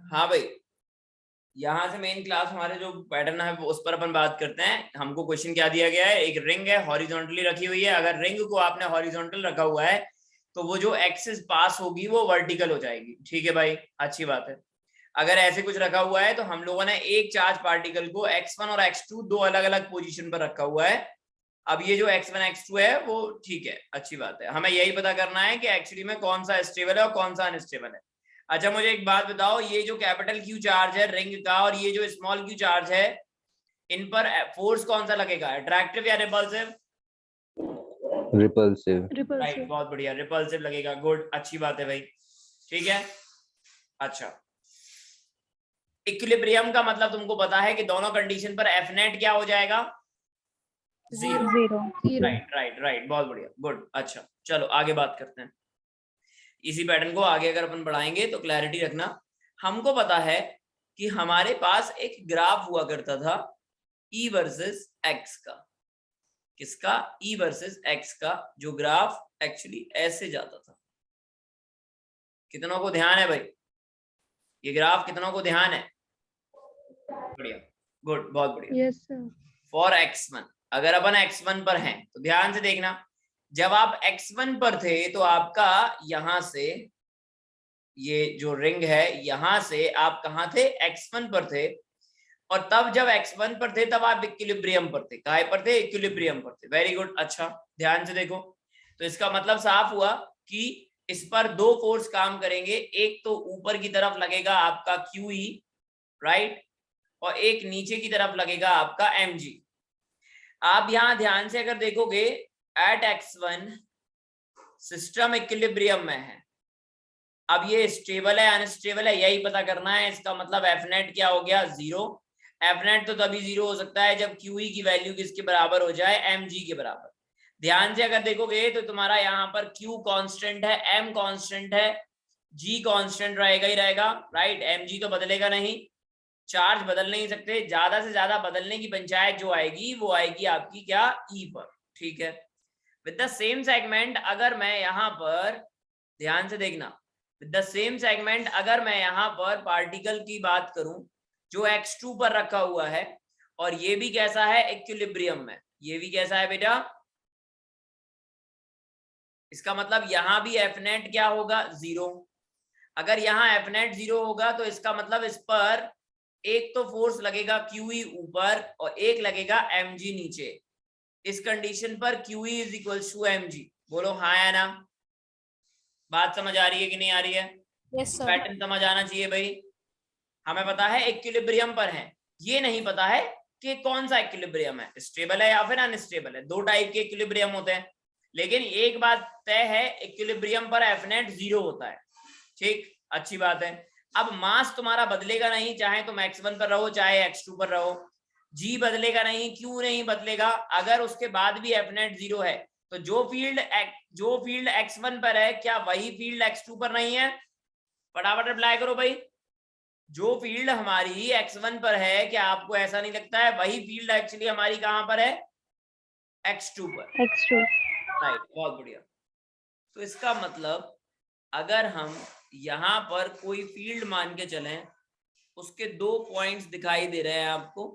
हाँ भाई, यहाँ से मेन क्लास हमारे जो पैटर्न है उस पर अपन बात करते हैं। हमको क्वेश्चन क्या दिया गया है, एक रिंग है हॉरिजॉन्टली रखी हुई है। अगर रिंग को आपने हॉरिजॉन्टल रखा हुआ है तो वो जो एक्सिस पास होगी वो वर्टिकल हो जाएगी। ठीक है भाई, अच्छी बात है। अगर ऐसे कुछ रखा हुआ है तो हम लोगों ने एक चार्ज पार्टिकल को x1 और x2 दो अलग अलग पोजीशन पर रखा हुआ है। अब ये जो x1 x2 है वो ठीक है, अच्छी बात है। हमें यही पता करना है कि एक्चुअली में कौन सा स्टेबल है और कौन सा अनस्टेबल है। अच्छा मुझे एक बात बताओ, ये जो कैपिटल क्यू चार्ज है रिंग का और ये जो स्मॉल क्यू चार्ज है, इन पर फोर्स कौन सा लगेगा, अट्रैक्टिव या रिपल्सिव? रिपल्सिव। राइट, बहुत बढ़िया, रिपल्सिव लगेगा। गुड, अच्छी बात है भाई। ठीक है, अच्छा। इक्विलिब्रियम का मतलब तुमको पता है कि दोनों कंडीशन पर एफ नेट क्या हो जाएगा, जीरो। राइट राइट राइट, बहुत बढ़िया, गुड। अच्छा चलो आगे बात करते हैं। इसी पैटर्न को आगे अगर अपन बढ़ाएंगे तो क्लैरिटी रखना। हमको पता है कि हमारे पास एक ग्राफ हुआ करता था E वर्सेस X का। किसका? E वर्सेस X का, जो ग्राफ एक्चुअली ऐसे जाता था। कितनों को ध्यान है भाई, ये ग्राफ कितनों को ध्यान है? बढ़िया, गुड, बहुत बढ़िया। Yes sir. फॉर x1, अगर अपन x1 पर हैं तो ध्यान से देखना, जब आप x1 पर थे तो आपका यहां से ये जो रिंग है यहां से आप कहां थे, x1 पर थे। और तब जब x1 पर थे तब आप इक्विलिब्रियम पर थे। कहां पर थे? इक्विलिब्रियम पर थे। वेरी गुड, अच्छा ध्यान से देखो। तो इसका मतलब साफ हुआ कि इस पर दो फोर्स काम करेंगे। एक तो ऊपर की तरफ लगेगा आपका QE, राइट, और एक नीचे की तरफ लगेगा आपका mg। आप यहां ध्यान से अगर देखोगे, एट x1 सिस्टम इक्विलिब्रियम में है। अब ये स्टेबल है अनस्टेबल है यही पता करना है। इसका मतलब एफ नेट क्या हो गया, जीरो। एफ नेट तो तभी जीरो हो सकता है जब QE की वैल्यू किसके बराबर हो जाए, mg के बराबर। ध्यान से अगर देखोगे तो तुम्हारा यहाँ पर Q कांस्टेंट है, M कांस्टेंट है, G कांस्टेंट रहेगा ही रहेगा, राइट। mg तो बदलेगा नहीं, चार्ज बदल नहीं सकते। ज्यादा से ज्यादा बदलने की पंचायत जो आएगी वो आएगी आपकी क्या, E पर। ठीक है, विद द सेम सेगमेंट अगर मैं यहाँ पर, ध्यान से देखना, विद द सेम सेगमेंट अगर मैं यहाँ पर पार्टिकल की बात करूं जो x2 पर रखा हुआ है, और ये भी कैसा है, इक्विलिब्रियम में। ये भी कैसा है बेटा, इसका मतलब यहाँ भी एफ नेट क्या होगा, जीरो। अगर यहाँ एफ नेट जीरो होगा तो इसका मतलब इस पर एक तो फोर्स लगेगा QE ऊपर और एक लगेगा mg नीचे। इस कंडीशन पर QE is equal to mg। बोलो हाँ या ना। बात समझ आ रही है कि नहीं आ रही है? Yes sir. पैटर्न समझ आना चाहिए भाई। हमें पता है इक्विलिब्रियम पर है, ये नहीं पता है कि कौन सा इक्विलिब्रियम है, स्टेबल है या फिर अनस्टेबल है। दो टाइप के इक्विलिब्रियम होते हैं, लेकिन एक बात तय है, इक्विलिब्रियम पर एफ नेट जीरो होता है। ठीक, अच्छी बात है। अब मास तुम्हारा बदलेगा नहीं, चाहे तुम x1 पर रहो चाहे x2 पर रहो। G बदलेगा नहीं, Q नहीं बदलेगा। अगर उसके बाद भी एफ नेट जीरो है तो जो फील्ड x1 पर है क्या वही फील्ड x2 पर नहीं है? फटाफट रिप्लाई करो भाई। जो फील्ड हमारी x1 पर है, क्या आपको ऐसा नहीं लगता है वही फील्ड एक्चुअली हमारी कहां पर है, x2 पर? x2। राइट, बहुत बढ़िया। तो इसका मतलब अगर हम यहां पर कोई फील्ड मान के चलें, उसके दो पॉइंट्स दिखाई दे रहे हैं आपको,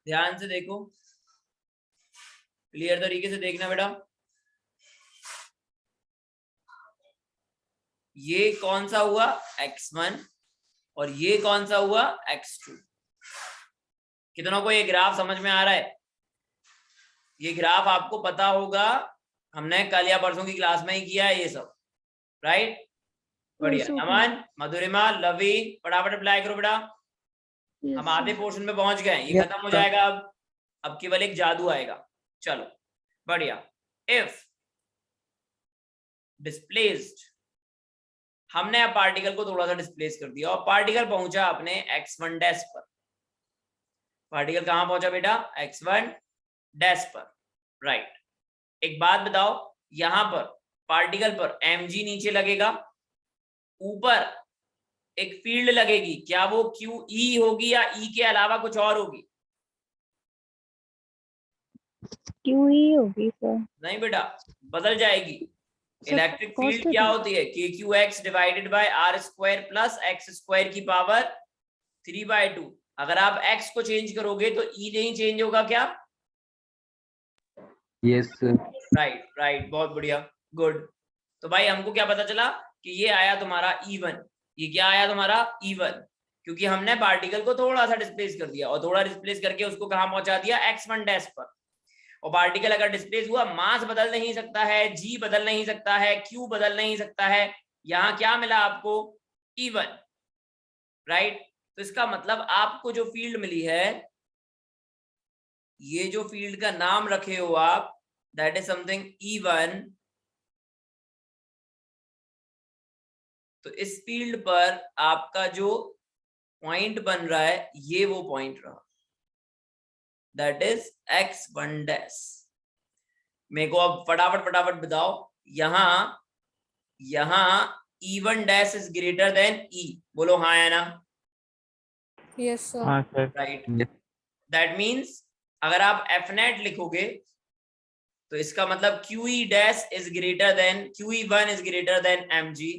ध्यान से देखो, क्लियर तरीके से देखना बेटा। ये कौन सा हुआ, x1, और ये कौन सा हुआ, x2। कितनों को ये ग्राफ समझ में आ रहा है? ये ग्राफ आपको पता होगा, हमने कल या परसों की क्लास में ही किया है ये सब, राइट। बढ़िया, अमन, मधुरिमा, लवी, फटाफट अप्लाई करो बेटा। हम आधे पोर्शन में पहुंच गए, ये खत्म हो जाएगा। अब केवल एक जादू आएगा। चलो बढ़िया। इफ डिस्प्लेस्ड, हमने अब पार्टिकल को थोड़ा सा डिस्प्लेस कर दिया और पार्टिकल पहुंचा अपने x1 डैश पर। पार्टिकल कहां पहुंचा बेटा, x1 डैश पर, राइट। एक बात बताओ, यहां पर पार्टिकल पर mg नीचे लगेगा, ऊपर एक फील्ड लगेगी, क्या वो QE होगी या E के अलावा कुछ और होगी? QE होगी सर। नहीं बेटा, बदल जाएगी। इलेक्ट्रिक फील्ड क्या होती है? KQX divided by R square plus X square की पावर 3/2। अगर आप X को चेंज करोगे तो E नहीं चेंज होगा क्या? यस राइट, बहुत बढ़िया, गुड। तो भाई हमको क्या पता चला कि ये आया तुम्हारा E1। ये क्या आया तुम्हारा? E1, क्योंकि हमने पार्टिकल को थोड़ा सा डिस्प्लेस कर दिया और थोड़ा डिस्प्लेस करके उसको कहां पहुंचा दिया? x1 डैश पर। और पार्टिकल अगर डिस्प्लेस हुआ, मास बदल नहीं सकता है, g बदल नहीं सकता है, q बदल नहीं सकता है। यहाँ क्या मिला आपको? E1, right. तो इसका मतलब आपको जो फील्ड मिली है, ये जो फील्ड का नाम रखे हो आप, दैट इज समथिंग E1। तो इस फील्ड पर आपका जो पॉइंट बन रहा है, ये वो पॉइंट रहा, दैट इज x1 डैश। मेरे को अब फटाफट बताओ, यहां E1 dash is greater than E, बोलो हाँ या ना? Yes sir. हाँ सर राइट। दैट मीन्स अगर आप Fnet लिखोगे तो इसका मतलब QE dash is greater than QE1 is greater than mg।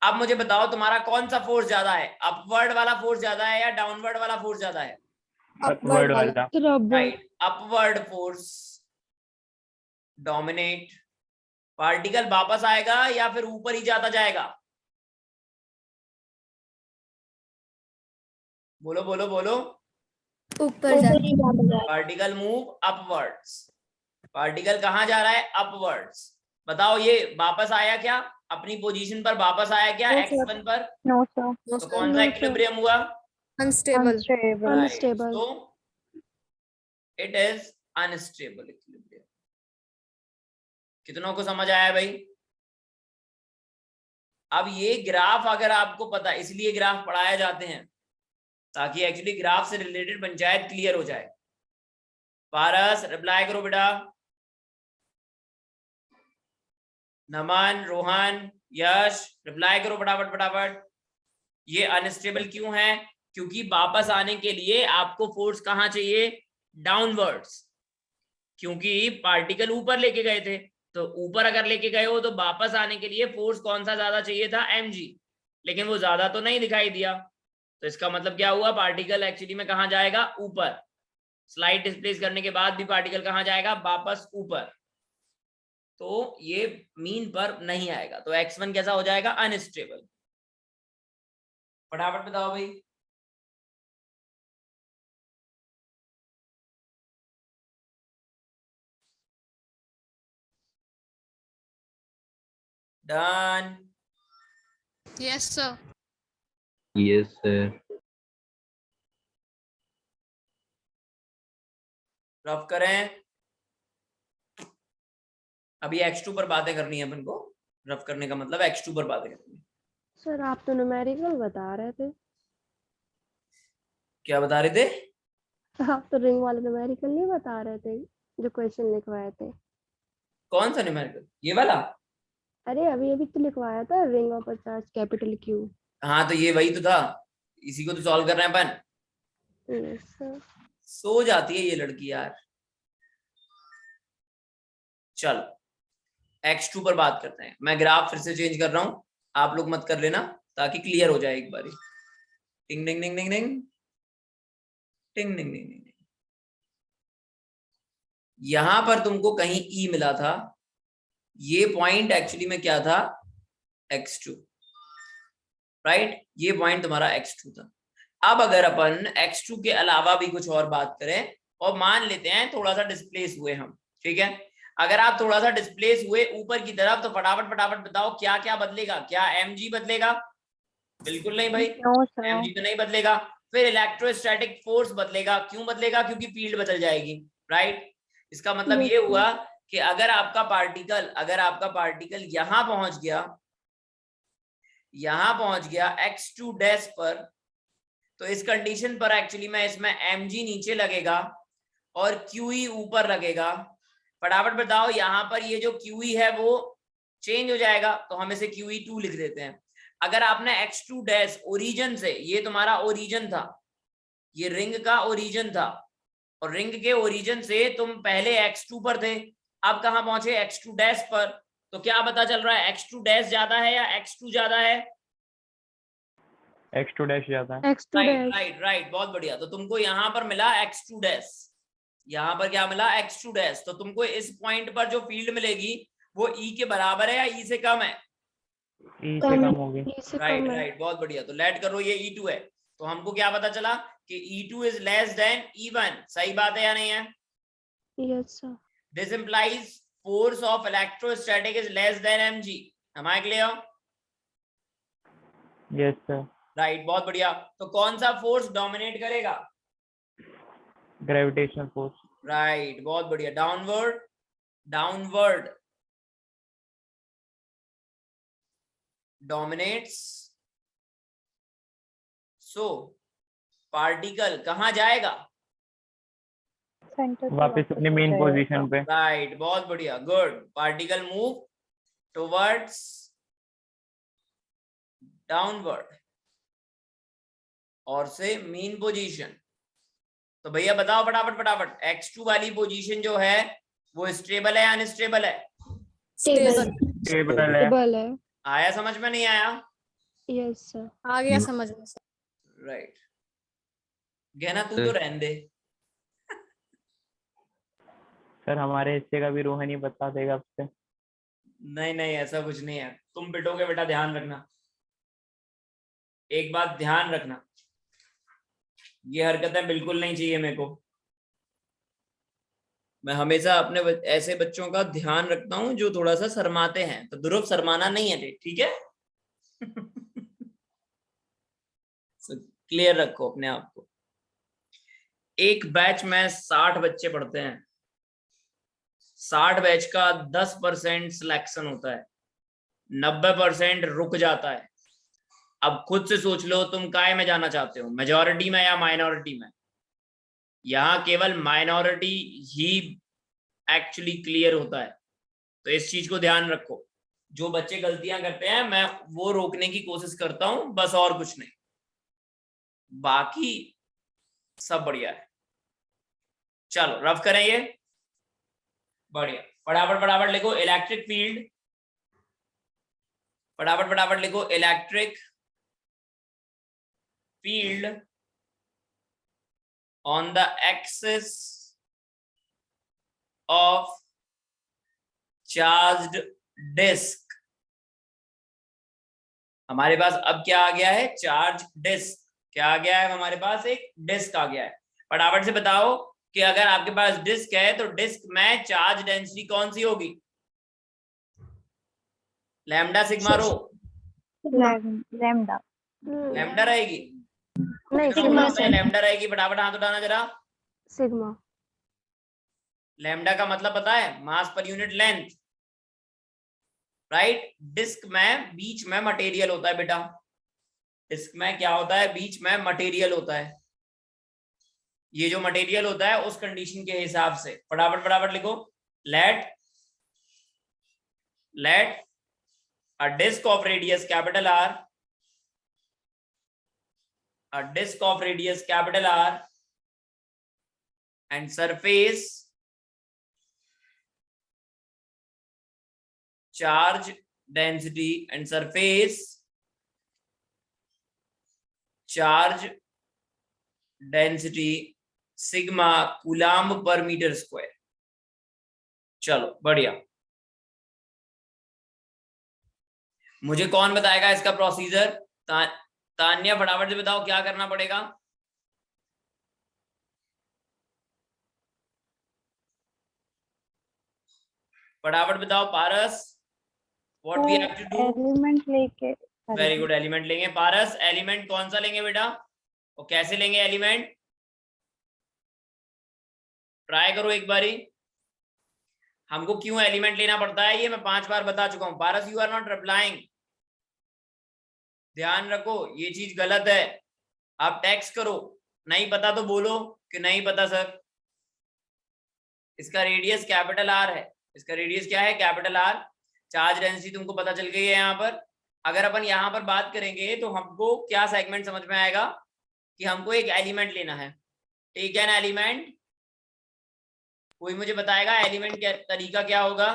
अब मुझे बताओ तुम्हारा कौन सा फोर्स ज्यादा है? अपवर्ड वाला फोर्स ज्यादा है या डाउनवर्ड वाला फोर्स ज्यादा है? अपवर्ड वाला। Right, upward force dominate. Particle वापस आएगा या फिर ऊपर ही जाता जाएगा? बोलो बोलो बोलो। ऊपर जाएगा। Particle move upwards. पार्टिकल कहां जा रहा है? अपवर्ड्स। बताओ ये वापस आया क्या? अपनी पोजीशन पर वापस आया क्या? x1 पर? No sir. तो कौन सा इक्विलिब्रियम हुआ? Unstable. Unstable. So it is unstable equilibrium। कितनों को समझ आया भाई? अब ये ग्राफ अगर आपको पता, इसलिए ग्राफ पढ़ाए जाते हैं ताकि एक्चुअली ग्राफ से रिलेटेड पंचायत क्लियर हो जाए। पारस रिप्लाई करो बेटा। नमन, रोहन, यश रिप्लाई करो फटाफट। ये अनस्टेबल क्यों है? क्योंकि वापस आने के लिए आपको फोर्स कहां चाहिए? डाउनवर्ड्स। क्योंकि पार्टिकल ऊपर लेके गए थे, तो ऊपर अगर लेके गए हो तो वापस आने के लिए फोर्स कौन सा ज्यादा चाहिए था? mg। लेकिन वो ज्यादा तो नहीं दिखाई दिया, तो इसका मतलब क्या हुआ? पार्टिकल एक्चुअली में कहां जाएगा? ऊपर। स्लाइड डिस्प्लेस करने के बाद भी पार्टिकल कहां जाएगा? वापस ऊपर। तो ये मीन पर नहीं आएगा, तो x1 कैसा हो जाएगा? अनस्टेबल। फटाफट बताओ भाई। Done. Yes sir. Yes sir. Rough करें। अभी x2 पर बातें करनी है अपन को। रफ करने का मतलब x2 पर बातें करनी है। सर आप तो न्यूमेरिकल बता रहे थे। क्या बता रहे थे? आप तो रिंग वाले न्यूमेरिकल नहीं बता रहे थे जो क्वेश्चन लिखवाए थे। कौन सा न्यूमेरिकल? ये वाला? अरे अभी अभी तो लिखवाया था, ring of a charge capital Q. हाँ, तो ये वही तो था, इसी को तो सॉल्व कर रहे हैं अपन। Yes sir. सो जाती है ये लड़की यार। चल x2 पर बात करते हैं। मैं ग्राफ फिर से चेंज कर रहा हूं, आप लोग मत कर लेना ताकि क्लियर हो जाए एक बारी। टिंग टिंग टिंग टिंग टिंग टिंग टिंग टिंग टिंग। यहां पर तुमको कहीं E मिला था, ये पॉइंट एक्चुअली में क्या था? x2, right. ये पॉइंट तुम्हारा x2 था। अब अगर अपन x2 के अलावा भी कुछ और बात करें और मान लेते हैं थोड़ा सा डिस्प्लेस हुए हम, ठीक है। अगर आप थोड़ा सा डिस्प्लेस हुए ऊपर की तरफ, तो फटाफट बताओ क्या क्या बदलेगा? क्या mg बदलेगा? बिल्कुल नहीं भाई, mg तो नहीं बदलेगा। फिर इलेक्ट्रोस्टैटिक फोर्स बदलेगा। क्यों बदलेगा? क्योंकि फील्ड बदल जाएगी, राइट। इसका मतलब ये हुआ कि अगर आपका पार्टिकल यहां पहुंच गया x2 डैश पर, तो इस कंडीशन पर एक्चुअली में इसमें mg नीचे लगेगा और QE ऊपर लगेगा। फटाफट बताओ, यहां पर ये जो QE है वो चेंज हो जाएगा, तो हम इसे QE2 लिख देते हैं। अगर आपने x2 डैश ओरिजिन से, ये तुम्हारा ओरिजिन था, ये रिंग का ओरिजिन था, और रिंग के ओरिजिन से तुम पहले x2 पर थे, अब कहां पहुंचे? x2 डैश पर। तो क्या पता चल रहा है, x2 डैश ज्यादा है या x2 ज्यादा है? x2 डैश ज्यादा है। x2 right dash. Right right, बहुत बढ़िया। तो तुमको यहाँ पर मिला x2 डैश, यहाँ पर क्या मिला x2 डैश। तो तुमको इस पॉइंट पर जो फील्ड मिलेगी वो E के बराबर है या E से कम है? e से कम होगी। E से राइट कम है। राइट, बहुत बढ़िया। तो लेट करो, ये E2 है, तो हमको क्या पता चला कि E2 is less then E1। सही बात है या नहीं है? Yes sir. This implies force of electrostatic is less than mg। am I clear? Yes sir. Right, बहुत बढ़िया। तो कौन सा फोर्स डोमिनेट करेगा? Gravitational force. राइट, बहुत बढ़िया। Downward, downward dominates. So particle कहां जाएगा? सेंटर वापस अपने मेन पोजीशन पे। राइट, बहुत बढ़िया, good. Particle move towards downward और से मीन पोजीशन। तो भैया बताओ फटाफट फटाफट, x2 वाली पोजीशन जो है वो स्टेबल है या अनस्टेबल है? स्टेबल। स्टेबल है। स्टेबल है। आया समझ में, नहीं आया? Yes sir. आ गया समझ में सर। राइट, गहना तू तो रहने दे। सर हमारे हिस्से का भी रोहन ही बता देगा आपसे। नहीं नहीं, ऐसा कुछ नहीं है। तुम पिटोगे बेटा, ध्यान रखना। एक बात ध्यान रखना, ये हरकतें बिल्कुल नहीं चाहिए मेरे को। मैं हमेशा अपने ऐसे बच्चों का ध्यान रखता हूँ जो थोड़ा सा शर्माते हैं। तो ध्रुव शर्माना नहीं है, ठीक है? क्लियर रखो अपने आप को। एक बैच में 60 बच्चे पढ़ते हैं, 60 बैच का 10% सिलेक्शन होता है, 90% रुक जाता है। अब खुद से सोच लो, तुम काय में जाना चाहते हो, मेजॉरिटी में या माइनॉरिटी में? यहाँ केवल माइनॉरिटी ही एक्चुअली क्लियर होता है। तो इस चीज को ध्यान रखो। जो बच्चे गलतियां करते हैं मैं वो रोकने की कोशिश करता हूं, बस, और कुछ नहीं। बाकी सब बढ़िया है। चलो रफ करें ये, बढ़िया। फटाफट फटाफट लिखो इलेक्ट्रिक फील्ड, फटाफट फटाफट लिखो electric field on the axis of charged disc. हमारे पास अब क्या आ गया है? Charge disc. क्या आ गया है हमारे पास? एक डिस्क आ गया है। फटाफट से बताओ कि अगर आपके पास डिस्क है तो डिस्क में चार्ज डेंसिटी कौन सी होगी? लैम्डा सिग्मा रो? लैम्डा। लैम्डा रहेगी? नहीं, सिग्मा सिग्मा। लैम्डा रहेगी। फटाफट हाथ उठाना जरा। सिग्मा। लैम्डा का मतलब पता है? मास per unit length, right? Disc में बीच में मटेरियल होता है बेटा। डिस्क में क्या होता है? बीच में मटेरियल होता है। ये जो मटेरियल होता है उस कंडीशन के हिसाब से फटाफट फटाफट लिखो। Let a disk of radius capital R, a disk of radius capital R and surface charge density and surface charge density sigma coulomb per meter square। चलो बढ़िया। मुझे कौन बताएगा इसका प्रोसीजर? तान्या फटाफट से बताओ क्या करना पड़ेगा। फटाफट बताओ Paras, what we have to do? Element लेके। वेरी गुड, एलिमेंट लेंगे। पारस एलिमेंट कौन सा लेंगे बेटा, और कैसे लेंगे एलिमेंट? ट्राई करो एक बारी। हमको क्यों एलिमेंट लेना पड़ता है ये मैं 5 बार बता चुका हूं। पारस यू आर नॉट रिप्लाइंग। ध्यान रखो, ये चीज गलत है। आप टेक्स्ट करो, नहीं पता तो बोलो कि नहीं पता सर। इसका रेडियस कैपिटल आर है। इसका रेडियस क्या है? Capital R. चार्ज डेंसिटी तुमको पता चल गई है यहाँ पर। अगर अपन यहाँ पर बात करेंगे तो हमको क्या सेगमेंट समझ में आएगा कि हमको एक एलिमेंट लेना है। Take an element. कोई मुझे बताएगा एलिमेंट क्या तरीका क्या होगा?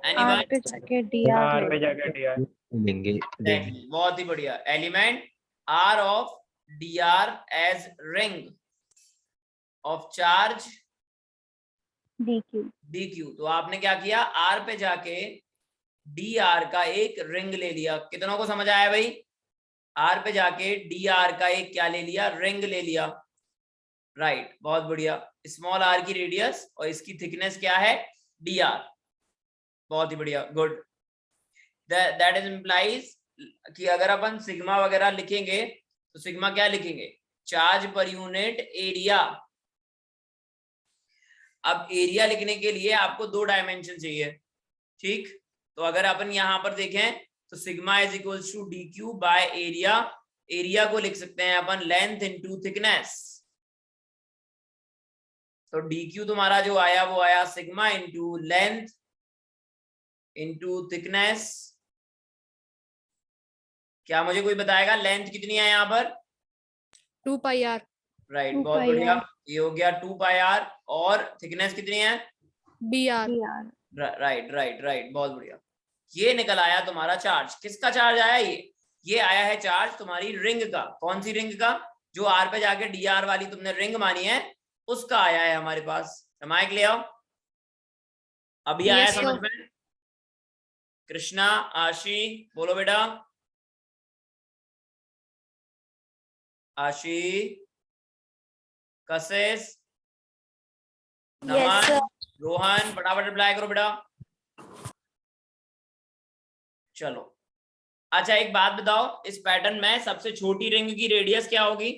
आर पे जाके डी आर आर पे जाके डी आर लेंगे Exactly. बहुत ही बढ़िया। Element R of D R as ring of charge D Q. D Q. तो आपने क्या किया, आर पे जाके डी आर का एक रिंग ले लिया। कितनों को समझ आया भाई? आर पे जाके डी आर का एक क्या ले लिया, रिंग ले लिया। राइट, बहुत बढ़िया। स्मॉल आर की रेडियस और इसकी थिकनेस क्या है, डी आर। बहुत ही बढ़िया, गुड। दैट इज इम्प्लाइज कि अगर अपन सिग्मा वगैरह लिखेंगे तो सिग्मा क्या लिखेंगे, चार्ज पर यूनिट एरिया। अब एरिया लिखने के लिए आपको 2 डायमेंशन चाहिए, ठीक। तो अगर अपन यहां पर देखें तो sigma is equals to D Q by area. Area को लिख सकते हैं अपन लेंथ इनटू थिकनेस। तो डी क्यू तुम्हारा जो आया वो आया sigma into length into thickness. क्या मुझे कोई बताएगा लेंथ कितनी है यहाँ पर? 2 पाई आर। राइट, 2 बहुत पाई बढ़िया। आर। ये हो गया 2 पाई आर। और थिकनेस कितनी है? D R. Right right right, बहुत बढ़िया। ये निकल आया तुम्हारा चार्ज। किसका चार्ज आया? ये आया है चार्ज तुम्हारी रिंग का। कौन सी रिंग का? जो आर पे जाके डी आर वाली तुमने रिंग मानी है उसका आया है हमारे पास। माइक ले आओ। अभी आया Yes, समझ sir. में? कृष्णा, आशी, बोलो बेटा। आशी, कसेस, नमन, रोहन, फटाफट रिप्लाई करो बेटा। चलो, अच्छा एक बात बताओ, इस पैटर्न में सबसे छोटी रिंग की रेडियस क्या होगी?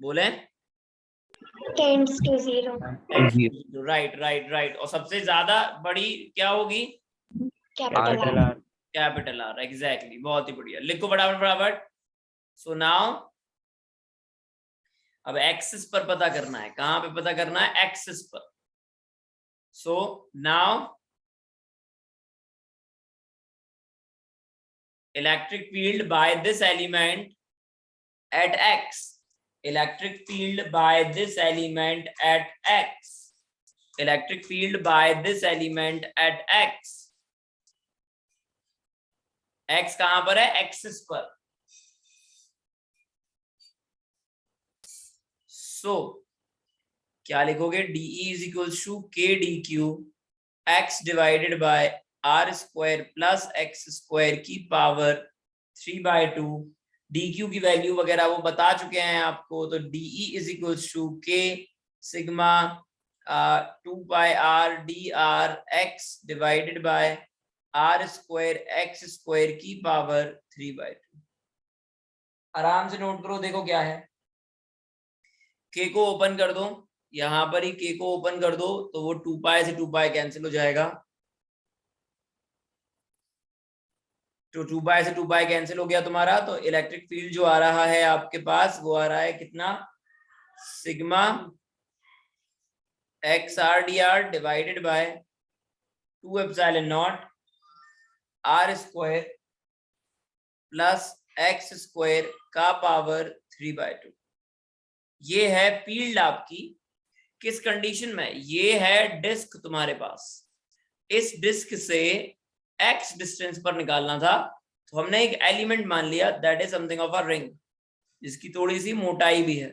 बोले? Tends to 0। Right right right. और सबसे ज्यादा बड़ी क्या होगी? Capital R. Capital R, exactly. बहुत ही बढ़िया, लिखो फटाफट फटाफट। सो नाउ अब एक्सिस पर पता करना है। कहां पे पता करना है? एक्सिस पर। So now electric field by this element at X. Electric field by this element at X. Electric field by this element at X. X कहां पर है? एक्सिस पर। सो क्या लिखोगे? DE is equals to K D Q X divided by R square plus X square की power 3/2। D Q की value वगैरह वो बता चुके हैं आपको। तो डीई इज इक्वल्स टू के sigma 2 pi R D R X divided by R square X square की पावर 3/2। आराम से नोट करो, देखो क्या है। के को ओपन कर दो, यहां पर ही के को ओपन कर दो तो वो 2 पाई से 2 पाई कैंसिल हो जाएगा। तो 2 पाई से 2 पाई कैंसिल हो गया तुम्हारा। तो इलेक्ट्रिक फील्ड जो आ रहा है आपके पास वो आ रहा है कितना? Sigma X R D R divided by 2 epsilon naught R square plus X square का पावर 3/2। ये है फील्ड आपकी। किस कंडीशन में? ये है डिस्क तुम्हारे पास। इस डिस्क से एक्स डिस्टेंस पर निकालना था, तो हमने एक एलिमेंट मान लिया that is something of a ring, जिसकी थोड़ी सी मोटाई भी है।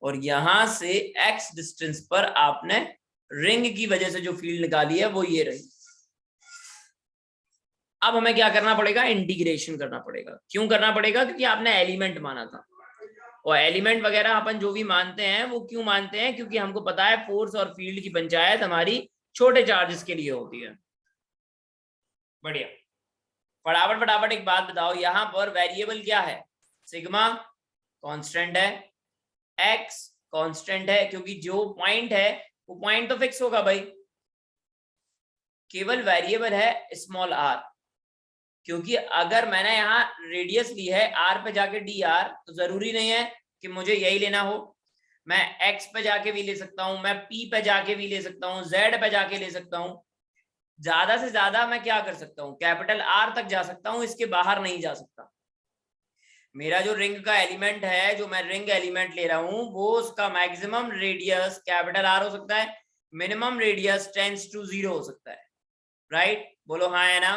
और यहां से एक्स डिस्टेंस पर आपने रिंग की वजह से जो फील्ड निकाली है वो ये रही। अब हमें क्या करना पड़ेगा? इंटीग्रेशन करना पड़ेगा। क्यों करना पड़ेगा? क्योंकि आपने एलिमेंट माना था। और एलिमेंट वगैरह अपन जो भी मानते हैं वो क्यों मानते हैं? क्योंकि हमको पता है फोर्स और फील्ड की पंचायत हमारी छोटे चार्जेस के लिए होती है। बढ़िया, फटाफट फटाफट एक बात बताओ, यहां पर वेरिएबल क्या है? सिग्मा कांस्टेंट है, एक्स कांस्टेंट है, क्योंकि जो पॉइंट है वो पॉइंट तो फिक्स होगा भाई। केवल वेरिएबल है स्मॉल आर, क्योंकि अगर मैंने यहाँ रेडियस ली है आर पे जाके डी आर, तो जरूरी नहीं है कि मुझे यही लेना हो। मैं एक्स पे जाके भी ले सकता हूं, मैं पी पे जाके भी ले सकता हूं, जेड पे जाके ले सकता हूं। ज्यादा से ज्यादा मैं क्या कर सकता हूं? कैपिटल आर तक जा सकता हूं, इसके बाहर नहीं जा सकता। मेरा जो रिंग का एलिमेंट है, जो मैं रिंग एलिमेंट ले रहा हूं, वो उसका मैक्सिमम रेडियस कैपिटल आर हो सकता है, मिनिमम रेडियस टेंड्स टू 0 हो सकता है, राइट? बोलो हाँ है ना?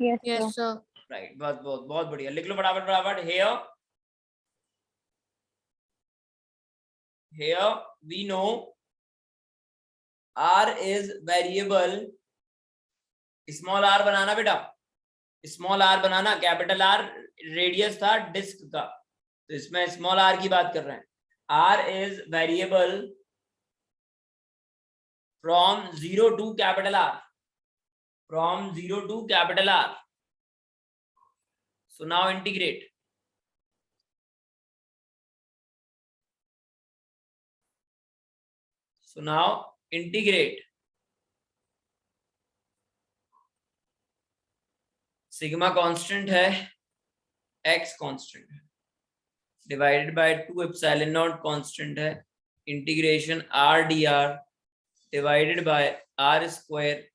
Yes Yes, sir. राइट, बहुत बहुत बहुत बढ़िया। लिख लो फटाफट फटाफट। here we know r is variable, small r बनाना बेटा, स्मॉल r बनाना, कैपिटल R रेडियस था डिस्क का, तो इसमें स्मॉल r की बात कर रहे हैं। r is variable from 0 to capital R, from 0 to capital R. So now integrate. So now integrate. Sigma constant है, x कांस्टेंट है, divided by 2 epsilon naught constant है, integration r dr divided by r square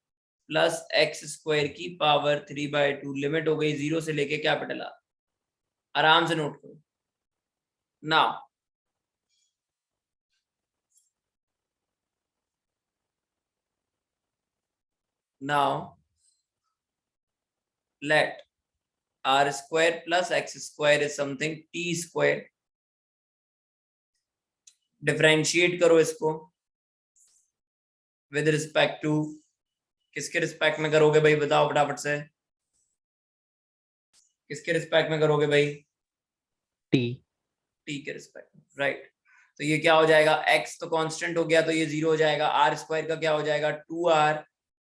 plus x square की power 3/2, limit हो गई 0 से लेके capital R। आराम से नोट करो। now let r square plus x square is something t square, differentiate करो इसको विद रिस्पेक्ट टू, किसके रिस्पेक्ट में करोगे भाई बताओ फटाफट से, किसके रिस्पेक्ट में करोगे भाई? टी के रिस्पेक्ट में, राइट। तो ये क्या हो जाएगा, x तो कांस्टेंट हो गया तो ये 0 हो जाएगा, r स्क्वायर का क्या हो जाएगा 2r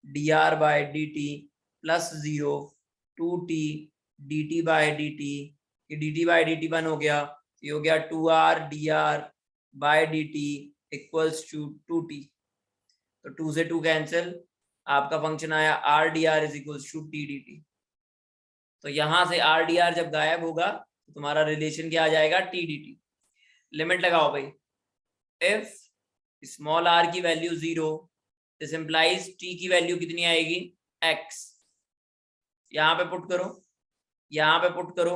dr by dt plus 0 2t dt by dt, ये dt बाय dt 1 हो गया, ये हो गया 2r dr by dt equals to 2t, तो 2 से 2 कैंसिल, आपका फंक्शन आया r dr is equals to t dt। तो यहां से r dr जब गायब होगा तो तुम्हारा रिलेशन क्या आ जाएगा t dt। लिमिट लगाओ भाई, इफ स्मॉल r की वैल्यू 0, दिस इंप्लाइज t की वैल्यू कितनी आएगी x, यहाँ पे पुट करो, यहाँ पे पुट करो,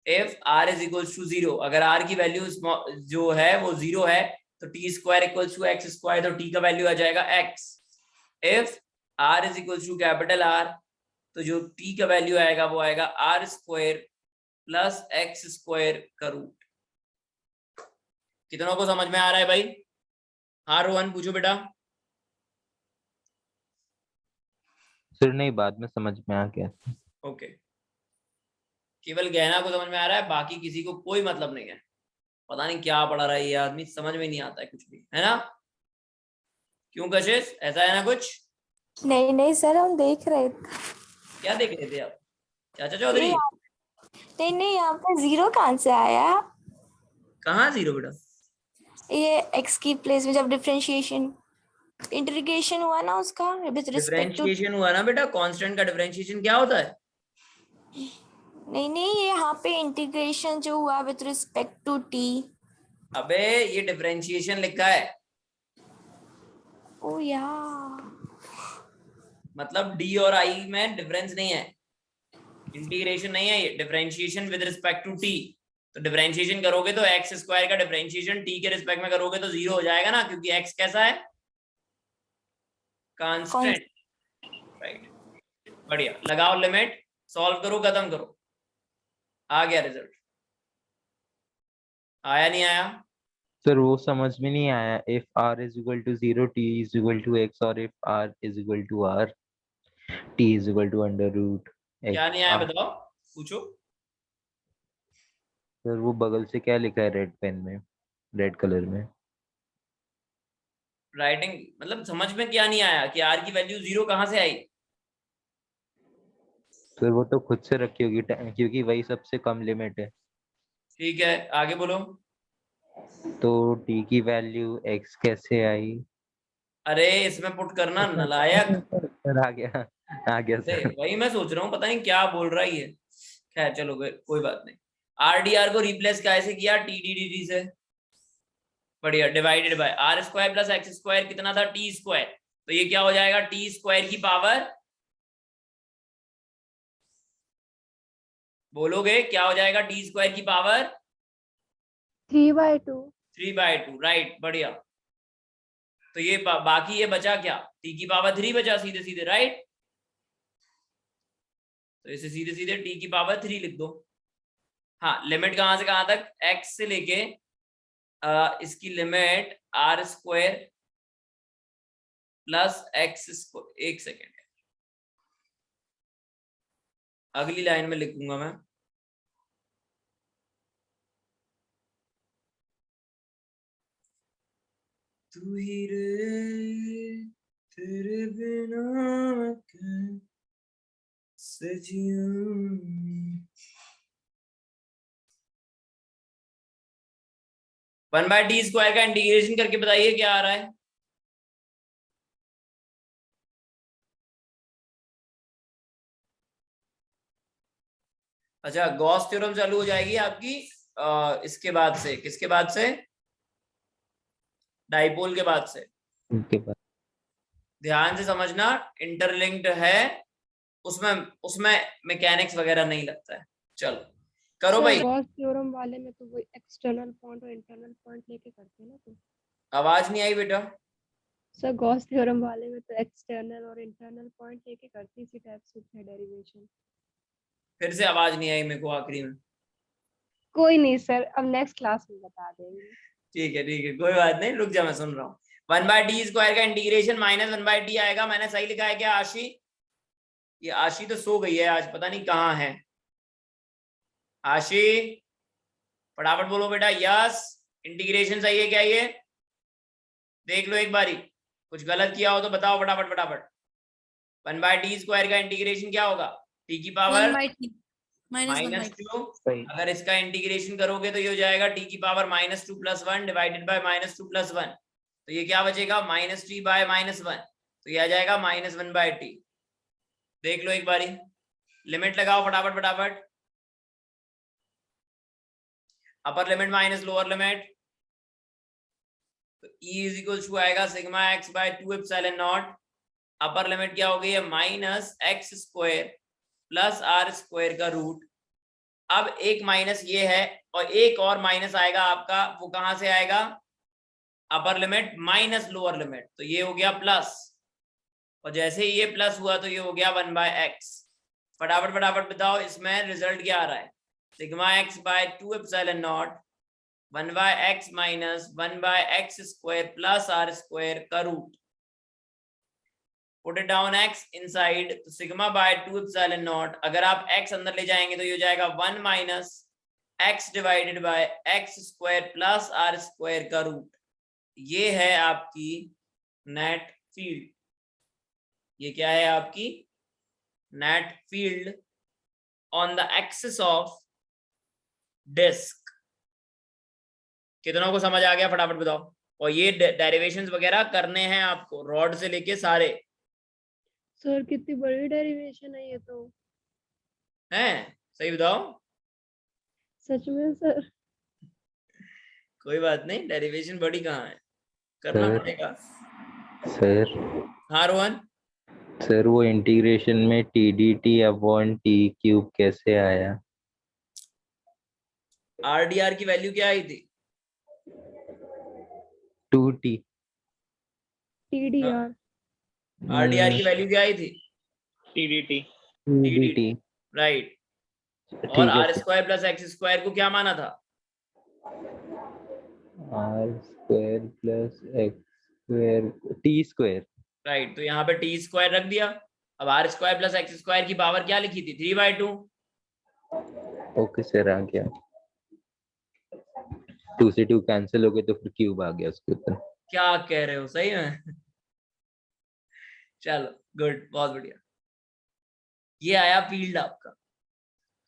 if r is equals to 0, अगर r की वैल्यू जो है वो 0 है तो t square equals to x square, तो t का वैल्यू आ जाएगा x। If r is equals to capital R, तो जो t का वैल्यू आएगा वो आएगा r square plus x square का रूट। कितनों को समझ में आ रहा है भाई? हाँ रोहन पूछो बेटा। सर नहीं, बाद में समझ में आ गया। ओके, केवल गहना को समझ में आ रहा है, बाकी किसी को कोई मतलब नहीं है, पता नहीं क्या पढ़ा रहा है ये आदमी, समझ में नहीं आता है कुछ भी, है ना? क्यों कशिश, ऐसा है ना कुछ? नहीं नहीं सर, हम देख रहे थे। क्या देख रहे थे आप? चाचा चौधरी? नहीं नहीं, यहाँ पे 0 कहाँ से आया? कहाँ 0 बेटा? ये x की प्लेस में जब डिफरेंशिएशन इंटीग्रेशन हुआ ना उसका विद रिस्पेक्ट टू, डिफरेंशिएशन हुआ ना बेटा, कांस्टेंट का डिफरेंशिएशन क्या होता है? नहीं नहीं, ये यहाँ पे इंटीग्रेशन जो हुआ विद रिस्पेक्ट टू t। अबे ये डिफरेंशिएशन लिखा है, ओ यार, मतलब d और i में डिफरेंस नहीं है, इंटीग्रेशन नहीं है, ये differentiation with respect to t। तो डिफरेंशिएशन करोगे तो x स्क्वायर का डिफरेंशिएशन t के रिस्पेक्ट में करोगे तो 0 हो जाएगा ना, क्योंकि x कैसा है, कांस्टेंट, राइट। बढ़िया, लगाओ लिमिट, सॉल्व करो, खत्म करो, आ गया रिजल्ट। आया नहीं आया? सर वो समझ में नहीं आया, if r is equal to 0 t is equal to x, और if r is equal to r t is equal to under root. क्या नहीं आया बताओ, पूछो। सर वो बगल से क्या लिखा है रेड पेन में, रेड कलर में? राइटिंग मतलब समझ में क्या नहीं आया कि r की वैल्यू 0 कहां से आई? सर वो तो खुद से रखी होगी, क्योंकि वही सबसे कम लिमिट है। ठीक है, आगे बोलो। तो t की वैल्यू x कैसे आई? अरे इसमें पुट करना नालायक। सर आ गया सर। वही मैं सोच रहा हूँ, पता नहीं क्या बोल रहा है ये। खैर चलो कोई बात नहीं। आर डी आर को रिप्लेस कैसे किया? टी डी डी टी से। बढ़िया, divided by R square plus X square कितना था? T square. तो ये क्या हो जाएगा? टी स्क्वायर की पावर, बोलोगे क्या हो जाएगा, टी स्क्वायर की पावर 3/2। 3/2, राइट, बढ़िया। तो ये बाकी ये बचा क्या, टी की पावर 3 बचा सीधे सीधे, राइट। तो इसे सीधे सीधे टी की पावर 3 लिख दो। हाँ, लिमिट कहां से कहां तक, x से लेके इसकी limit r square plus x square. एक सेकेंड, अगली लाइन में लिखूंगा मैं। तू ही रे तेरे बिना मैं कैसे जीऊं। 1/t स्क्वायर का इंटीग्रेशन करके बताइए क्या आ रहा है। अच्छा, गॉस थ्योरम चालू हो जाएगी आपकी इसके बाद से, किसके बाद से, डाइपोल के बाद से। उनके बाद ध्यान से समझना, इंटरलिंक्ड है, उसमें उसमें मैकेनिक्स वगैरह नहीं लगता है। चलो करो भाई। गॉस थ्योरम वाले में तो वो एक्सटर्नल पॉइंट और इंटरनल पॉइंट लेके करते हैं ना। तो आवाज नहीं आई बेटा। सर गॉस थ्योरम वाले में तो एक्सटर्नल और इंटरनल पॉइंट लेके करते इसी टाइप से है डेरिवेशन। फिर से आवाज नहीं आई मेरे को आखिरी में। कोई नहीं सर, अब नेक्स्ट क्लास में बता देंगे। ठीक है, कोई बात नहीं, रुक जा, मैं सुन रहा हूँ। 1/t स्क्वायर का इंटीग्रेशन माइनस 1/t आएगा। मैंने सही लिखा है क्या आशी? ये आशी तो सो गई है आज, पता नहीं कहाँ है आशी। फटाफट बोलो बेटा, यस। इंटीग्रेशन सही है क्या ये? देख लो एक बारी, कुछ गलत किया हो तो बताओ फटाफट फटाफट। 1/t स्क्वायर का इंटीग्रेशन क्या होगा, टी की पावर -2। अगर इसका इंटीग्रेशन करोगे तो ये हो जाएगा टी की पावर -2 + 1 डिवाइडेड बाय -2 + 1। तो ये क्या बचेगा, -3/-1। तो ये आ जाएगा -1/t। देख लो एक बारी, लिमिट लगाओ फटाफट फटाफट। Upper limit minus lower limit, तो E = आएगा σx/2ε0। अपर लिमिट क्या हो गई है, -x² + r² का रूट। अब एक माइनस ये है और एक और माइनस आएगा आपका, वो कहां से आएगा, upper limit minus lower limit. तो ये हो गया प्लस, और जैसे ही ये प्लस हुआ तो ये हो गया 1/x। फटाफट फटाफट बताओ इसमें रिजल्ट क्या आ रहा है, σx/2ε0 1/x minus 1/x² + r² का root. Put it down x inside, तो σ/2ε0, अगर आप x अंदर ले जाएंगे तो ये हो जाएगा 1 minus x divided by x² + r² का रूट। ये है आपकी नेट फील्ड। ये क्या है आपकी net field on the axis of disc. कितनों को समझ आ गया फटाफट बताओ। और ये डेरिवेशंस वगैरह करने हैं आपको, रॉड से लेके सारे। सर कितनी बड़ी डेरिवेशन है ये तो। हैं, सही बताओ। सच में सर। कोई बात नहीं, डेरिवेशन बड़ी कहाँ है, करना सर। पड़ेगा। सर हाँ रोहन। सर वो इंटीग्रेशन में TdT/T³ कैसे आया? RDR की वैल्यू क्या आई थी, 2T। TDR। RDR की वैल्यू क्या आई थी, TDT। TdT। राइट। और ठीक है r² + x² को क्या माना था, r² + x² T²। राइट। तो यहाँ पे t² रख दिया। अब r² + x² की पावर क्या लिखी थी, 3/2। ओके सर, आ गया। 2 से 2 कैंसिल हो गए तो फिर क्यूब आ गया उसके ऊपर। क्या कह रहे हो, सही में? चलो गुड, बहुत बढ़िया। ये आया फील्ड आपका।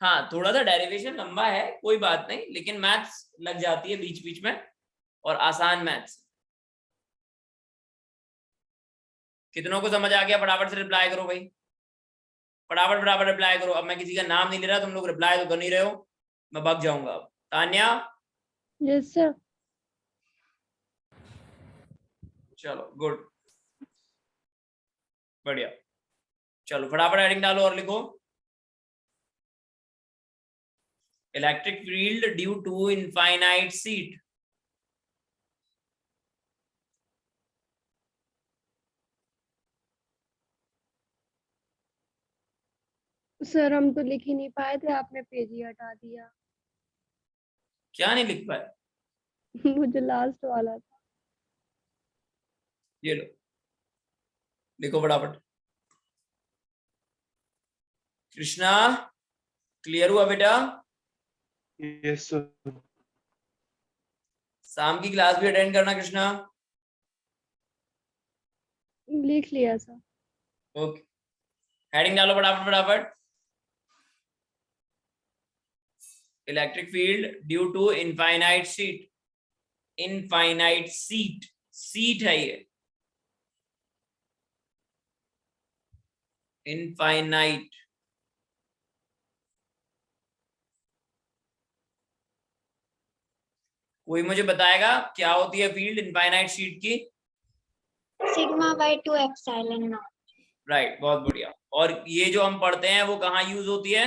हाँ, थोड़ा सा डेरिवेशन लंबा है, कोई बात नहीं, लेकिन मैथ्स लग जाती है बीच बीच में, और आसान मैथ्स। कितनों को समझ आ गया, फटाफट से रिप्लाई करो भाई, फटाफट फटाफट रिप्लाई करो। अब मैं किसी का नाम नहीं ले रहा, तुम लोग रिप्लाई तो कर नहीं रहे हो, मैं भाग जाऊंगा। अब तान्या। Yes sir. चलो गुड, बढ़िया। चलो फटाफट हेडिंग डालो और लिखो। Electric field due to infinite sheet. Sir हम तो लिख ही नहीं पाए थे, आपने पेज ही हटा दिया। क्या नहीं लिख पाए? मुझे लास्ट वाला था। ये लो, लिखो फटाफट। कृष्णा क्लियर हुआ बेटा? Yes sir. शाम की क्लास भी अटेंड करना कृष्णा। लिख लिया सर। ओके, हेडिंग डालो फटाफट फटाफट। Electric field due to infinite sheet. Infinite sheet, sheet है ये, इनफाइनाइट। कोई मुझे बताएगा क्या होती है फील्ड इनफाइनाइट शीट की? Sigma by 2 epsilon naught. Right, बहुत बढ़िया। और ये जो हम पढ़ते हैं वो कहाँ यूज होती है?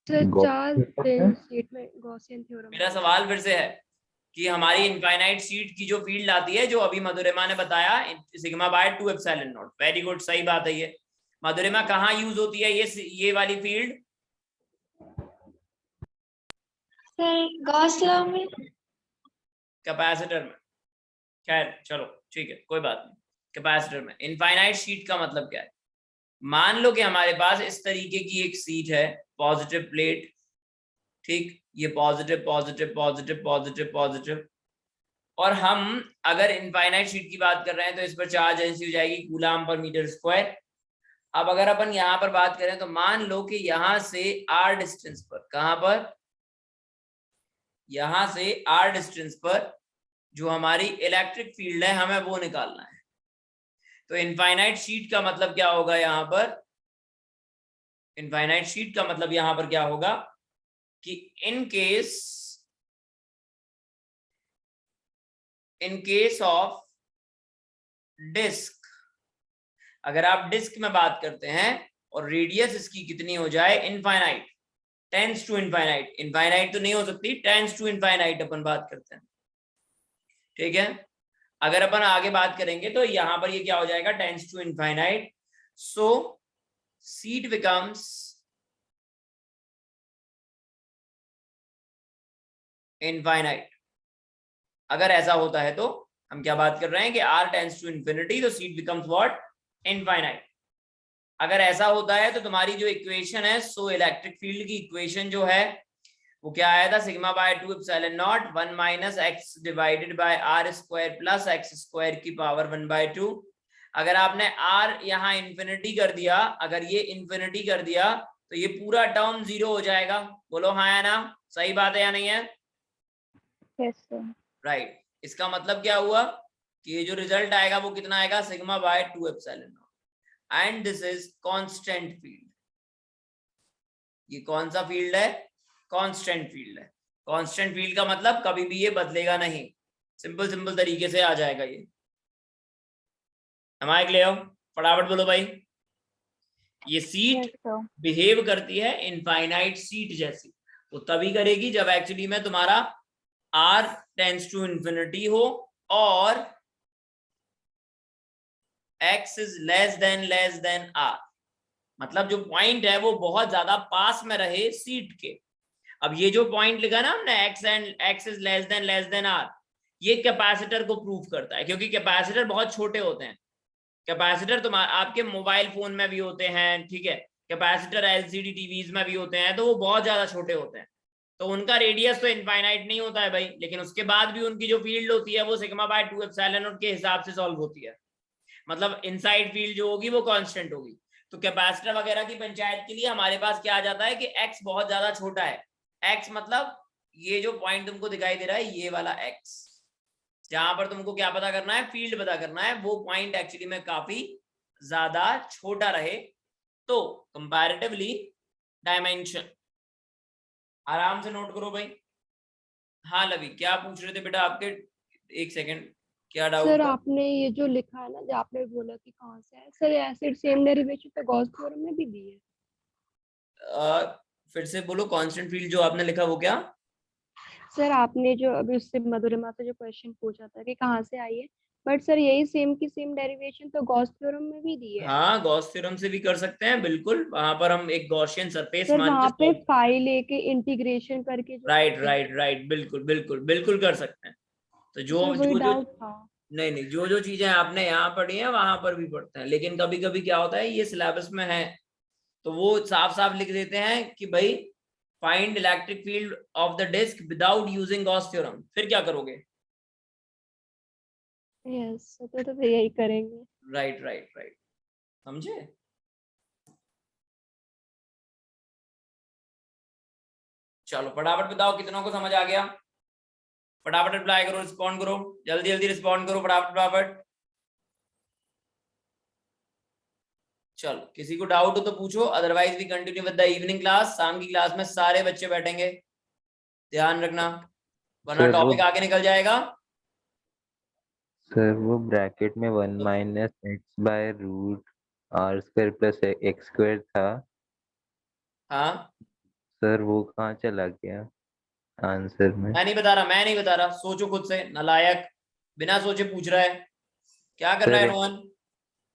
सर गॉस- चार्ज शीट में गॉसियन थ्योरम। मेरा सवाल फिर से है कि हमारी इनफाइनाइट शीट की जो फील्ड आती है, जो अभी मधुरिमा ने बताया, sigma by 2 epsilon not. Very good, सही बात है ये। मधुरिमा कहाँ यूज होती है ये वाली फील्ड? सर गॉस लॉ में। कैपेसिटर में। खैर चलो ठीक है, कोई बात नहीं। कैपेसिटर में इनफाइनाइट शीट का मतलब क्या है? मान लो कि हमारे पास इस तरीके की एक शीट है, पॉजिटिव प्लेट, ठीक, ये positive positive positive positive positive, और हम अगर इनफाइनाइट शीट की बात कर रहे हैं तो इस पर चार्ज डेंसिटी हो जाएगी कूलम पर मीटर स्क्वायर। अब अगर अपन यहाँ पर बात करें तो मान लो कि यहां से r डिस्टेंस पर, कहां पर? यहां से r डिस्टेंस पर जो हमारी इलेक्ट्रिक फील्ड है हमें वो निकालना है। तो इनफाइनाइट शीट का मतलब क्या होगा यहाँ पर? इनफाइनाइट शीट का मतलब यहाँ पर क्या होगा कि इन केस ऑफ डिस्क, अगर आप डिस्क में बात करते हैं और रेडियस इसकी कितनी हो जाए? Infinite, tends to infinite. Infinite तो नहीं हो सकती, टेंस टू इनफाइनाइट अपन बात करते हैं, ठीक है। अगर अपन आगे बात करेंगे तो यहां पर ये क्या हो जाएगा? Tends to infinite. So sheet becomes infinite. अगर ऐसा होता है तो हम क्या बात कर रहे हैं कि r टेंस टू इन्फिनिटी, तो सीट बिकम्स व्हाट? इनफाइनाइट। अगर ऐसा होता है तो तुम्हारी जो इक्वेशन है, सो इलेक्ट्रिक फील्ड की इक्वेशन जो है वो क्या आया था? Sigma by 2 epsilon naught 1 minus X divided by R square plus X square की पावर 1/2। अगर आपने r यहाँ इन्फिनिटी कर दिया, अगर ये इन्फिनिटी कर दिया तो ये पूरा टर्म 0 हो जाएगा। बोलो हाँ या ना? सही बात है या नहीं है? Yes sir. राइट। इसका मतलब क्या हुआ कि ये जो रिजल्ट आएगा वो कितना आएगा? Sigma by 2 epsilon not. And this is constant field. ये कौन सा फील्ड है? कांस्टेंट फील्ड है। कांस्टेंट फील्ड का मतलब कभी भी ये बदलेगा नहीं। सिंपल तरीके से आ जाएगा ये। हमारे क्लियर? फटाफट बोलो भाई। ये सीट बिहेव करती है इनफाइनाइट सीट जैसी, वो तभी करेगी जब एक्चुअली में तुम्हारा r टेंस टू इन्फिनिटी हो और x is less then r। मतलब जो पॉइंट है वो बहुत ज्यादा पास में रहे सीट के। अब ये जो पॉइंट लिखा ना हमने, x is less then r, ये कैपेसिटर को प्रूव करता है, क्योंकि कैपेसिटर बहुत छोटे होते हैं। कैपेसिटर तुम्हारे आपके मोबाइल फोन में भी होते हैं, ठीक है, कैपेसिटर एलसीडी टीवीज में भी होते हैं, तो वो बहुत ज्यादा छोटे होते हैं, तो उनका रेडियस तो इनफाइनाइट नहीं होता है भाई, लेकिन उसके बाद भी उनकी जो फील्ड होती है वो सिग्मा बाय 2 एप्सिलॉन नॉट के हिसाब से सॉल्व होती है। मतलब इनसाइड फील्ड जो होगी वो कांस्टेंट होगी। तो कैपेसिटर वगैरह की पंचायत के लिए हमारे पास क्या आ जाता है कि x बहुत ज्यादा छोटा है। x मतलब ये जो पॉइंट तुमको दिखाई दे रहा है, ये वाला x, जहां पर तुमको क्या पता करना है? फील्ड पता करना है। वो पॉइंट एक्चुअली में काफी ज्यादा छोटा रहे तो कंपैरेटिवली डायमेंशन। आराम से नोट करो भाई। हाँ लवी, क्या पूछ रहे थे बेटा आपके? एक सेकंड, क्या डाउट? सर आपने ये जो लिखा है ना, जो आपने बोला कि कहाँ से है, सर एसिड सेम डेरिवेशन तो गॉस थ्योरम में भी दी है। फिर से बोलो, कांस्टेंट फील्ड जो आपने लिखा वो क्या? सर आपने जो अभी उससे मधुरिमा से जो क्वेश्चन पूछा था कि कहाँ से आई है, बट सर यही सेम की सेम डेरिवेशन तो गॉस थ्योरम में भी दी है। हाँ, गॉस थ्योरम से भी कर सकते हैं बिल्कुल। वहां पर हम एक गॉसियन सरफेस सर मान वहां के पे फाइल लेके इंटीग्रेशन करके जो राइट करते हैं। राइट राइट, बिल्कुल बिल्कुल बिल्कुल कर सकते हैं। तो जो सर वही जो जो डाउट था। नहीं नहीं, जो जो चीजें आपने यहाँ पढ़ी हैं वहां पर भी पढ़ते हैं, लेकिन कभी कभी क्या होता है, ये सिलेबस में है तो वो साफ साफ लिख देते हैं कि भाई find electric field of the disc without using Gauss theorem. फिर क्या करोगे? यस तो यही करेंगे। राइट राइट राइट, समझे? चलो फटाफट बताओ कितनों को समझ आ गया। फटाफट रिप्लाई करो, रिस्पॉन्ड करो, जल्दी जल्दी रिस्पॉन्ड करो, फटाफट फटाफट। चलो किसी को डाउट हो तो पूछो, otherwise we continue with the evening class. शाम की क्लास में सारे बच्चे बैठेंगे, ध्यान रखना, वरना सर वो टॉपिक आगे निकल जाएगा। सर वो ब्रैकेट में 1 minus X by root R square plus X square था हाँ, सर, वो कहाँ चला गया आंसर में? मैं नहीं बता रहा, मैं नहीं बता रहा, सोचो खुद से, नालायक, बिना सोचे पूछ रहा है, क्या कर रहा है सर रोहन?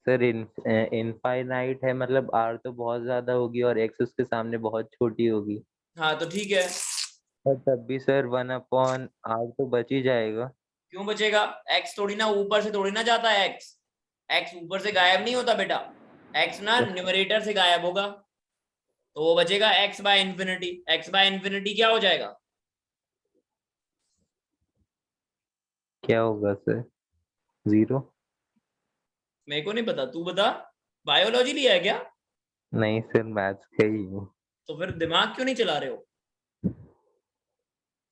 सर इनफाइनाइट है, मतलब आर तो बहुत ज्यादा होगी और एक्स उसके सामने बहुत छोटी होगी। हाँ तो ठीक है, पर तब भी सर 1/r तो बच ही जाएगा। क्यों बचेगा? एक्स थोड़ी ना ऊपर से थोड़ी ना जाता है, एक्स एक्स ऊपर से गायब नहीं होता बेटा, एक्स ना न्यूमरेटर से गायब होगा, तो वो बचेगा x by infinity. X by infinity क्या हो जाएगा? क्या होगा सर? 0? मेरे को नहीं पता, तू बता, बायोलॉजी लिया है क्या? नहीं सर, मैथ्स का ही हूँ। तो फिर दिमाग क्यों नहीं चला रहे हो?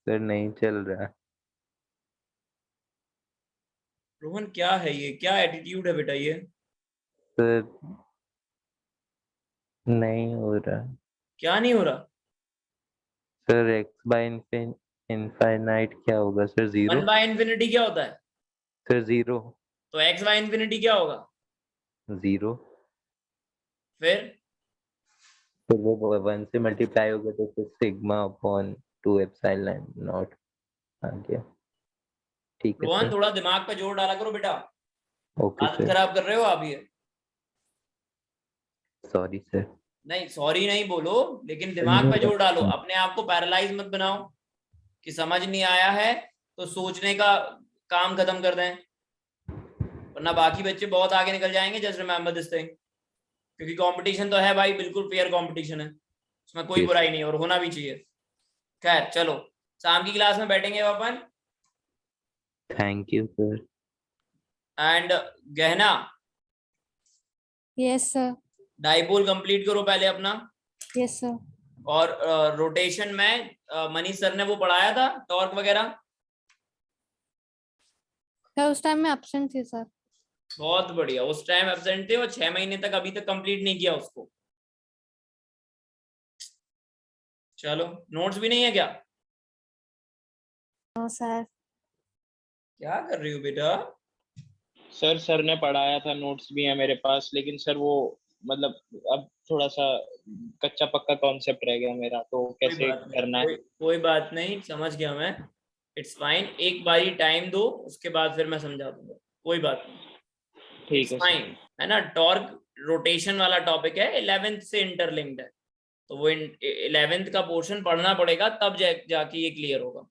सर नहीं चल रहा। रोहन क्या है ये, क्या एटीट्यूड है बेटा ये? सर नहीं हो रहा। क्या नहीं हो रहा? सर एक्स बाय इनफाइनाइट क्या होगा सर? 0? 1 बाय इन्फिनिटी क्या होता है? सर 0। तो एक्स बाय इन्फिनिटी क्या होगा? 0। फिर तो वो 1 से मल्टीप्लाई होगा तो फिर सिग्मा अपॉन 2 एप्सिलॉन नॉट आ गया। ठीक है रोहन सर। थोड़ा दिमाग पे जोर डाला करो बेटा, ओके आदत सर, खराब कर रहे हो आप ये। Sorry sir. नहीं सॉरी नहीं बोलो, लेकिन दिमाग पे जोर डालो, अपने आप को पैरालाइज मत बनाओ कि समझ नहीं आया है तो सोचने का काम खत्म कर दें, वरना बाकी बच्चे बहुत आगे निकल जाएंगे। जस्ट रिमेंबर दिस थिंग, क्योंकि कंपटीशन तो है भाई, बिल्कुल फेयर कंपटीशन है, उसमें कोई Yes. बुराई नहीं और होना भी चाहिए। खैर चलो, शाम की क्लास में बैठेंगे अपन। Thank you sir. And Gehna, yes sir. Dipole complete करो पहले अपना, यस सर। और रोटेशन में मनीष सर ने वो पढ़ाया था टॉर्क वगैरह। सर उस टाइम में एब्सेंट थी सर। बहुत बढ़िया, उस टाइम एब्सेंट थे और 6 महीने तक अभी तक कंप्लीट नहीं किया उसको। चलो, नोट्स भी नहीं है क्या? No sir. क्या कर रही हो बेटा? सर ने पढ़ाया था, नोट्स भी है मेरे पास, लेकिन सर वो मतलब अब थोड़ा सा कच्चा पक्का कॉन्सेप्ट रह गया मेरा, तो कैसे करना है। कोई बात नहीं, समझ गया मैं, इट्स फाइन। एक बारी टाइम दो, उसके बाद फिर मैं समझा दूंगा, कोई बात नहीं, ठीक है फाइन सर। है ना। टॉर्क रोटेशन वाला टॉपिक है, 11th से इंटरलिंक्ड है, तो वो 11th का पोर्शन पढ़ना पड़ेगा, तब जाके ये क्लियर होगा।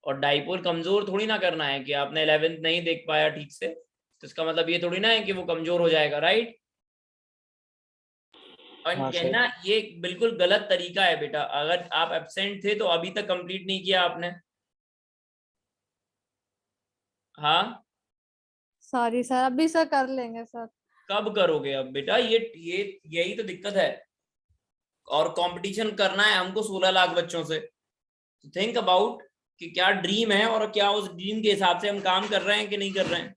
और डाइपोल कमजोर थोड़ी ना करना है कि आपने 11th नहीं देख पाया ठीक से, तो इसका मतलब ये थोड़ी ना है कि वो कमजोर हो जाएगा, राइट? और हाँ सर। कहना ये बिल्कुल गलत तरीका है बेटा, अगर आप एब्सेंट थे तो अभी तक कंप्लीट नहीं किया आपने। हाँ, सॉरी सर, अभी सर कर लेंगे सर। कब करोगे अब बेटा? ये यही तो दिक्कत है, और कंपटीशन करना है हमको 16 लाख बच्चों से। थिंक अबाउट कि क्या ड्रीम है और क्या उस ड्रीम के हिसाब से हम काम कर रहे हैं कि नहीं कर रहे हैं।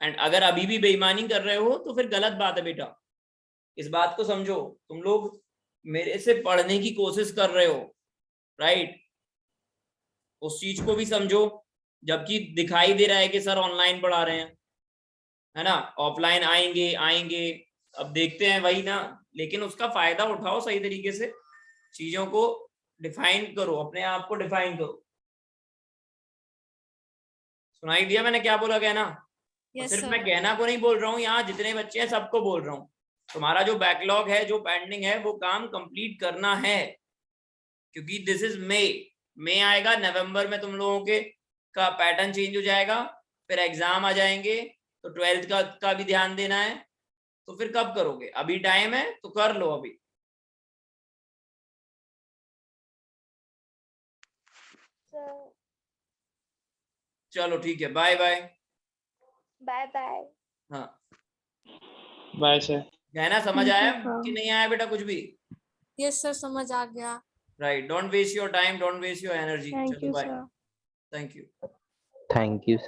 एंड अगर अभी भी बेईमानी कर रहे हो तो फिर गलत बात है बेटा, इस बात को समझो। तुम लोग मेरे से पढ़ने की कोशिश कर रहे हो, राइट? उस चीज को भी समझो, जबकि दिखाई दे रहा है कि सर ऑनलाइन पढ़ा रहे हैं, है ना, ऑफलाइन आएंगे, अब देखते हैं वही ना, लेकिन उसका फायदा उठाओ सही तरीके से। चीजों को डिफाइन करो, अपने आप को डिफाइन करो। सुनाई दिया मैंने क्या बोला कहना? Yes, सिर्फ sir. मैं कहना को नहीं बोल रहा हूँ, यहाँ जितने बच्चे हैं सबको बोल रहा हूँ। तुम्हारा जो बैकलॉग है, जो पेंडिंग है, वो काम कंप्लीट करना है, क्योंकि दिस इज मई आएगा, नवंबर में तुम लोगों के का पैटर्न चेंज हो जाएगा, फिर एग्जाम आ जाएंगे, तो 12th का भी ध्यान देना है। तो फिर कब करोगे? अभी टाइम है तो कर लो अभी। चलो ठीक है, बाय बाय। Bye bye. हाँ, बाय सर। कहना समझ Thank you, आया sir. कि नहीं आया बेटा कुछ भी? Yes, sir. समझ आ गया. Right, don't waste your time, don't waste your energy. Thank चलो you, bye, sir. Thank you. Thank you.